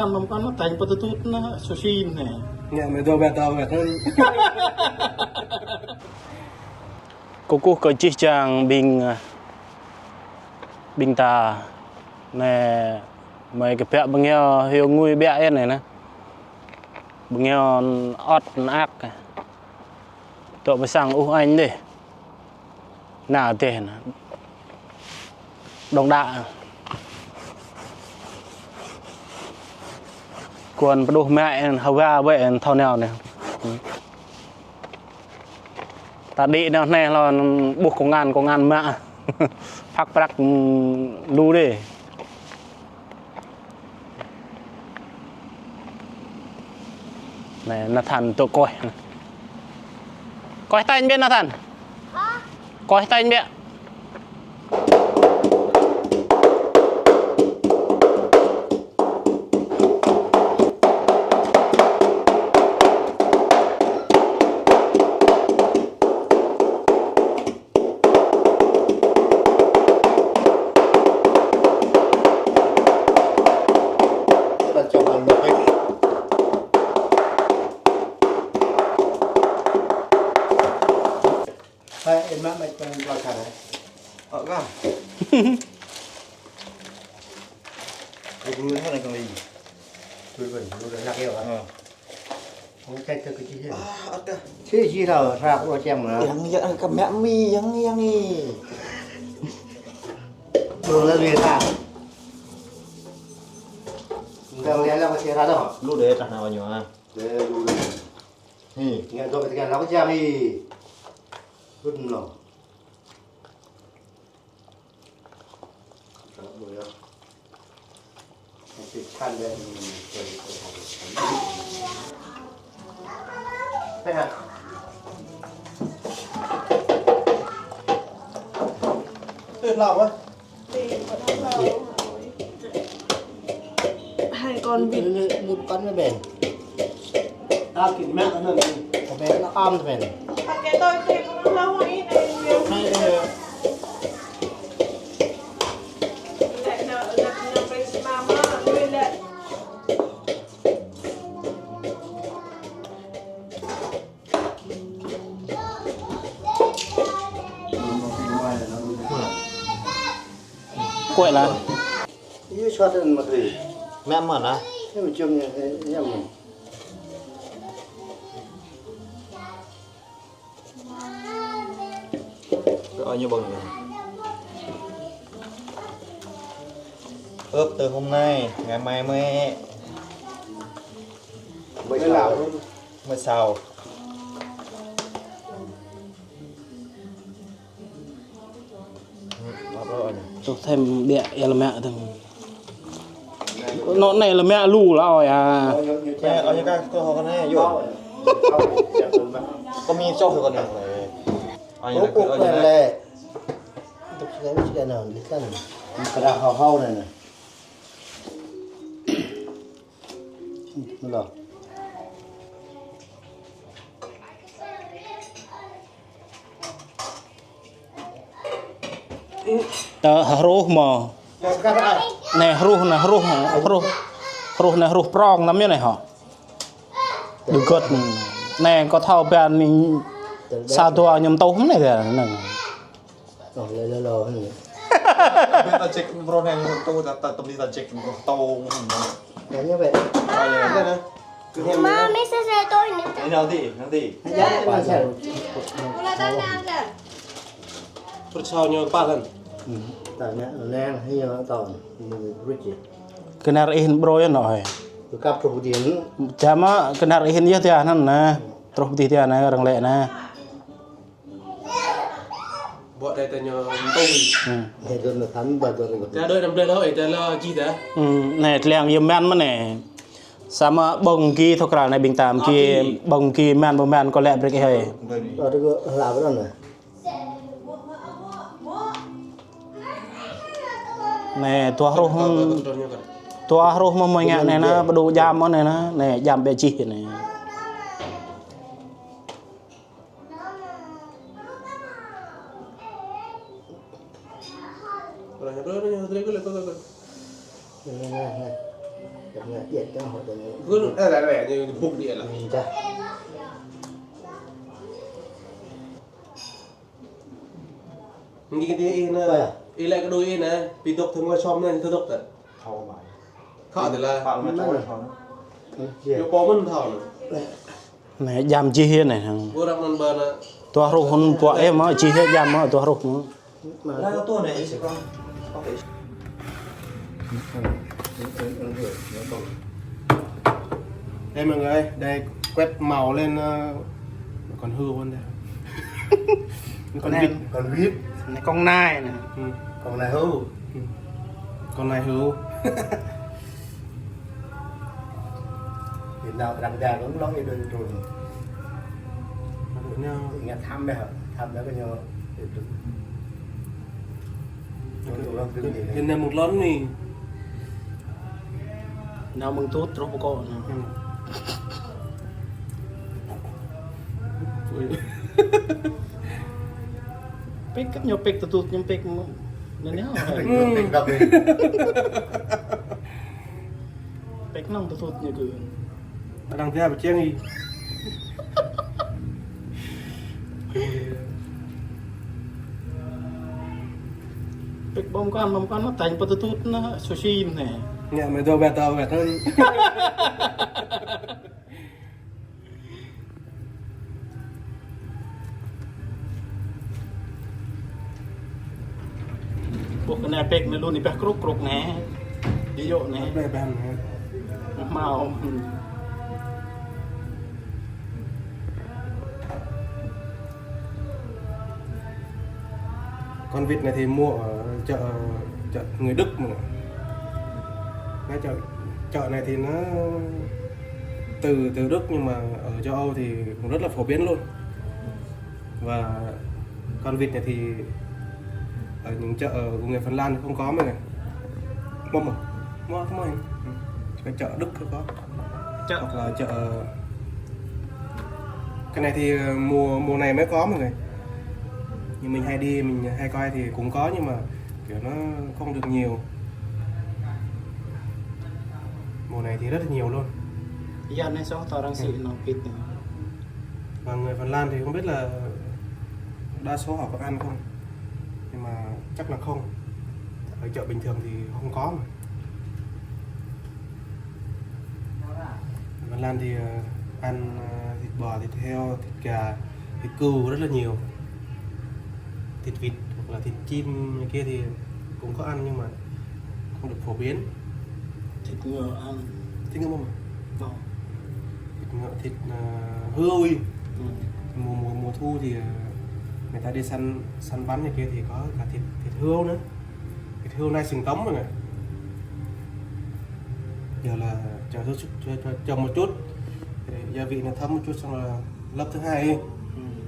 nó thành bật tút nó sushi này nghe mày đâu bẹt hơn cô có chỉ chàng bình ta nè mày cái bẹ bằng nhau hiệu nguy bẹ này nè bằng nhau ót ác tụi mới sang anh đi nào tiền đồng đạ còn đồ mẹ hầu ga vậy thao nào này ta đi nào này là buộc công an mẹ phát lưu đi này Nathan tôi coi tay anh biết Nathan coi tay anh biết em mẹ mày vào thả này ở cả cái vui thế này còn gì vui vẩn vui đấy nặng nhiều à không chạy theo cái gì thế gì nào ra cũng xem mà yang cái mẹ mi yang đi đường là gì ta đâu ra cái xe ra đâu lúc đấy trả nào nhiều à để đủ nghe tôi cái nó cái xem đi rút lòng cái chăn đây đây hả tuyệt lòng á hai con vịt một con với bền tao kịp mẹ nó có bé nó om rồi bền cái tôi thì cũng lâu rồi này nhiều lại nợ phải mama nuôi lại quậy là như cho nên mà thì mẹ mở à nhưng mà chung như thế nhưng mà bao nhiêu bằng ướp từ hôm nay ngày mai mới làm mới xào tôi thêm bẹ là mẹ thằng nó này là mẹ lù là rồi à mẹ ở những cái cô con này vô có mi cho con này bố cuộc này là tục cái nào đi cái này cái nào hao hao này này rồi tờ rô mò này rô prong lắm như này hả được gật này có thao bèn sao tôi nhầm tấu này là nè rồi lên lò này ta check pro này tôi ta tâm đi ta check tàu đấy như vậy Má mấy xe tôi nữa. cái nào thì giá là sao là ta nào kìa tôi cho nhau ba lần tại nè hay là tàu rich cái này in bro nói tôi cặp trụ điện chả mà cái này in như thế này nè trục thì thế này rằng lệ nè bọn đây ta nhờ tôi hệ tôi là thắng và tôi là ta đợi nằm đây đó ấy ta là chi thế này làng yếm men mà nè sama bông kia thôi cả này bình tạm kia bông kia men có lẽ cái hơi rồi tôi làm cái đó này nè tua roh mà mọi ngã này nó đồ jam mà này nó nè jam bê chi này rồi nhớ cái này Đừng là điện cho họ đừng cứ lẻ lẻ như bụng điện là nhìn ra. nghĩ cái in in lại cái đôi in này vì tục thường qua xóm này tôi tục đấy thầu mà khó thì là bạn mà cho thầu nếu có mình thầu này jam chi hiên này thằng vừa đặt nón bờ là tua rục hôn tua em á chi hết jam á tua rục nó là cái tua này sẽ có thể đây mọi người đây quét màu lên còn hư luôn đây con vịt Còn vít, này con nai này còn này hưu. con này hư Việt Nam đằng già cũng lóng như đường trùn. Nghe thăm đây hả? Thăm đó cái nhau. hiện nay một lớn này nào mừng tốt rồi cô pek kan nyo pek tutut nyo pek mo nanya Mình gặp đi. pek nang tutut nyo cứ đang theo một chiếc gì pek bom kan nó thành tutut na sushi nè nhà mày đâu bẹt tàu bẹt hơn buộc cái này pek này luôn thì pek kruk nè đi dụ nè bẹt bẹt màu con vịt này thì mua ở chợ người Đức mà cái chợ này thì nó từ Đức nhưng mà ở châu Âu thì cũng rất là phổ biến luôn. Và con vịt này thì ở những chợ của người Phần Lan thì không có mọi người. Mua không anh? Cái chợ Đức không có. Hoặc là chợ cái này thì mùa này mới có mọi người. Nhưng mình hay đi mình hay coi thì cũng có nhưng mà kiểu nó không được nhiều. Mùa này thì rất là nhiều luôn. giờ này sao tao đang xịn nó pit Và người Phần Lan thì không biết là đa số họ có ăn không, nhưng mà chắc là không. Ở chợ bình thường thì không có mà. Người Phần Lan thì ăn thịt bò, thịt heo, thịt gà, thịt cừu rất là nhiều. Thịt vịt hoặc là thịt chim này kia thì cũng có ăn nhưng mà không được phổ biến. thịt ngựa ăn Thích không mà? không Thịt ngựa, thịt hươu. ừ. Mùa thu thì người ta đi săn bắn này kia thì có cả thịt hươu nữa. Thịt hươu này sừng tống rồi này. Giờ là chờ một chút để gia vị nó thấm một chút xong là lớp thứ hai đi.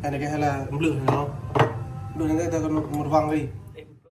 Hay là cái hay là lượng này không? Đường này ta còn một vòng đi.